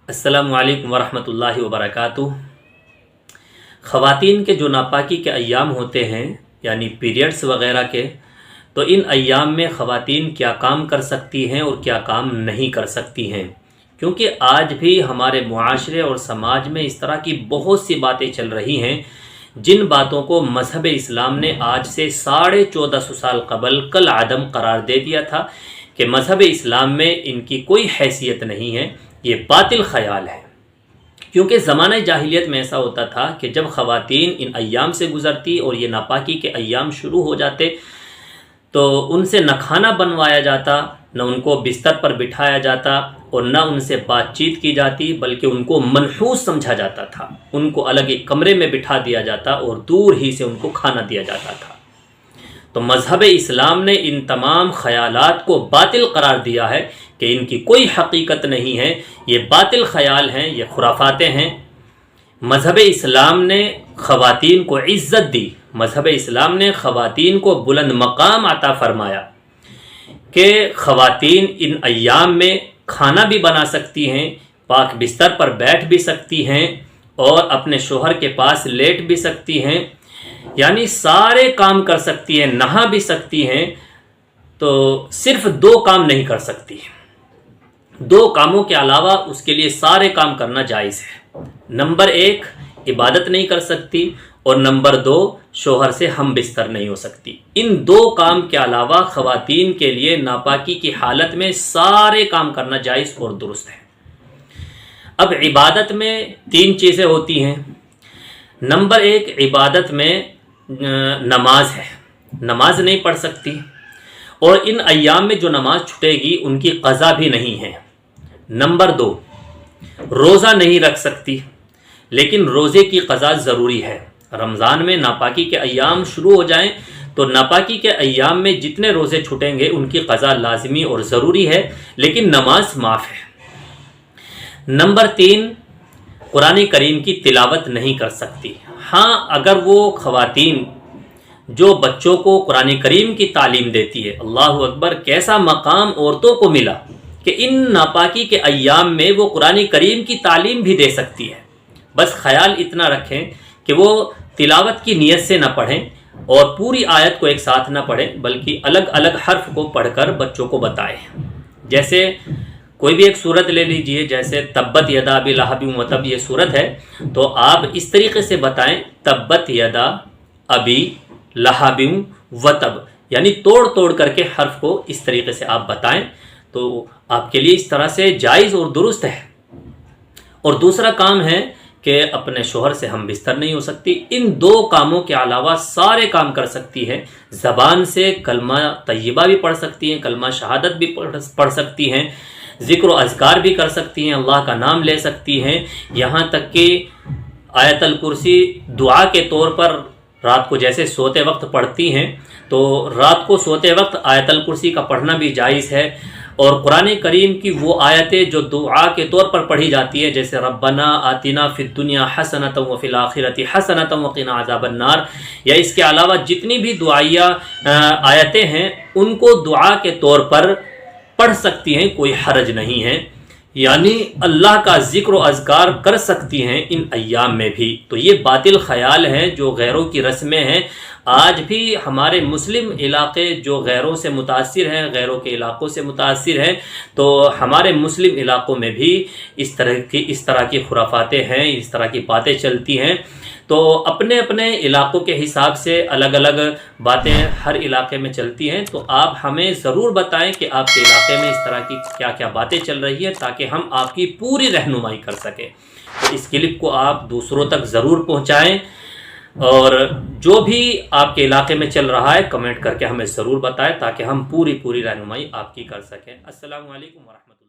السلام علیکم ورحمۃ اللہ وبرکاتہ۔ خواتین کے جو ناپاکی کے ایام ہوتے ہیں یعنی پیریڈز وغیرہ کے، تو ان ایام میں خواتین کیا کام کر سکتی ہیں اور کیا کام نہیں کر سکتی ہیں، کیونکہ آج بھی ہمارے معاشرے اور سماج میں اس طرح کی بہت سی باتیں چل رہی ہیں جن باتوں کو مذہب اسلام نے آج سے 1450 سال قبل کل عدم قرار دے دیا تھا کہ مذہب اسلام میں ان کی کوئی حیثیت نہیں ہے، یہ باطل خیال ہے۔ کیونکہ زمانہ جاہلیت میں ایسا ہوتا تھا کہ جب خواتین ان ایام سے گزرتی اور یہ ناپاکی کے ایام شروع ہو جاتے تو ان سے نہ کھانا بنوایا جاتا، نہ ان کو بستر پر بٹھایا جاتا اور نہ ان سے بات چیت کی جاتی، بلکہ ان کو منحوس سمجھا جاتا تھا۔ ان کو الگ ایک کمرے میں بٹھا دیا جاتا اور دور ہی سے ان کو کھانا دیا جاتا تھا۔ تو مذہب اسلام نے ان تمام خیالات کو باطل قرار دیا ہے کہ ان کی کوئی حقیقت نہیں ہے، یہ باطل خیال ہیں، یہ خرافاتیں ہیں۔ مذہب اسلام نے خواتین کو عزت دی، مذہب اسلام نے خواتین کو بلند مقام عطا فرمایا کہ خواتین ان ایام میں کھانا بھی بنا سکتی ہیں، پاک بستر پر بیٹھ بھی سکتی ہیں اور اپنے شوہر کے پاس لیٹ بھی سکتی ہیں، یعنی سارے کام کر سکتی ہیں، نہا بھی سکتی ہیں۔ تو صرف 2 کام نہیں کر سکتی، 2 کاموں کے علاوہ اس کے لیے سارے کام کرنا جائز ہے۔ نمبر 1 عبادت نہیں کر سکتی اور نمبر 2 شوہر سے ہم بستر نہیں ہو سکتی۔ ان 2 کام کے علاوہ خواتین کے لیے ناپاکی کی حالت میں سارے کام کرنا جائز اور درست ہے۔ اب عبادت میں 3 چیزیں ہوتی ہیں۔ نمبر 1 عبادت میں نماز ہے، نماز نہیں پڑھ سکتی، اور ان ایام میں جو نماز چھٹے گی ان کی قضا بھی نہیں ہے۔ نمبر 2 روزہ نہیں رکھ سکتی، لیکن روزے کی قضا ضروری ہے۔ رمضان میں ناپاکی کے ایام شروع ہو جائیں تو ناپاکی کے ایام میں جتنے روزے چھٹیں گے ان کی قضا لازمی اور ضروری ہے، لیکن نماز معاف ہے۔ نمبر 3 قرآن کریم کی تلاوت نہیں کر سکتی۔ ہاں، اگر وہ خواتین جو بچوں کو قرآن کریم کی تعلیم دیتی ہے، اللہ اکبر، کیسا مقام عورتوں کو ملا کہ ان ناپاکی کے ایام میں وہ قرآن کریم کی تعلیم بھی دے سکتی ہے۔ بس خیال اتنا رکھیں کہ وہ تلاوت کی نیت سے نہ پڑھیں اور پوری آیت کو ایک ساتھ نہ پڑھیں، بلکہ الگ الگ حرف کو پڑھ کر بچوں کو بتائیں۔ جیسے کوئی بھی ایک صورت لے لیجئے، جیسے تبت یدا ابی لہب وتب یہ صورت ہے، تو آپ اس طریقے سے بتائیں تبت یدا ابی لہب وتب، یعنی توڑ توڑ کر کے حرف کو اس طریقے سے آپ بتائیں تو آپ کے لیے اس طرح سے جائز اور درست ہے۔ اور دوسرا کام ہے کہ اپنے شوہر سے ہم بستر نہیں ہو سکتی۔ ان 2 کاموں کے علاوہ سارے کام کر سکتی ہے۔ زبان سے کلمہ طیبہ بھی پڑھ سکتی ہیں، کلمہ شہادت بھی پڑھ سکتی ہیں، ذکر و اذکار بھی کر سکتی ہیں، اللہ کا نام لے سکتی ہیں، یہاں تک کہ آیت الکرسی دعا کے طور پر رات کو جیسے سوتے وقت پڑھتی ہیں تو رات کو سوتے وقت آیت الکرسی کا پڑھنا بھی جائز ہے۔ اور قرآن کریم کی وہ آیتیں جو دعا کے طور پر پڑھی جاتی ہے، جیسے ربنا آتنا فی الدنیا حسنۃ وفی الآخرۃ حسنۃ وقنا عذاب النار، یا اس کے علاوہ جتنی بھی دعائیہ آیتیں ہیں ان کو دعا کے طور پر پڑھ سکتی ہیں، کوئی حرج نہیں ہے، یعنی اللہ کا ذکر و اذکار کر سکتی ہیں ان ایام میں بھی۔ تو یہ باطل خیال ہیں جو غیروں کی رسمیں ہیں۔ آج بھی ہمارے مسلم علاقے جو غیروں سے متاثر ہیں، غیروں کے علاقوں سے متاثر ہیں، تو ہمارے مسلم علاقوں میں بھی اس طرح کی خرافاتیں ہیں، اس طرح کی باتیں چلتی ہیں۔ تو اپنے اپنے علاقوں کے حساب سے الگ الگ باتیں ہر علاقے میں چلتی ہیں، تو آپ ہمیں ضرور بتائیں کہ آپ کے علاقے میں اس طرح کی کیا کیا باتیں چل رہی ہیں، تاکہ ہم آپ کی پوری رہنمائی کر سکیں۔ تو اس کلپ کو آپ دوسروں تک ضرور پہنچائیں، اور جو بھی آپ کے علاقے میں چل رہا ہے کمنٹ کر کے ہمیں ضرور بتائیں، تاکہ ہم پوری رہنمائی آپ کی کر سکیں۔ السلام علیکم ورحمۃ اللہ۔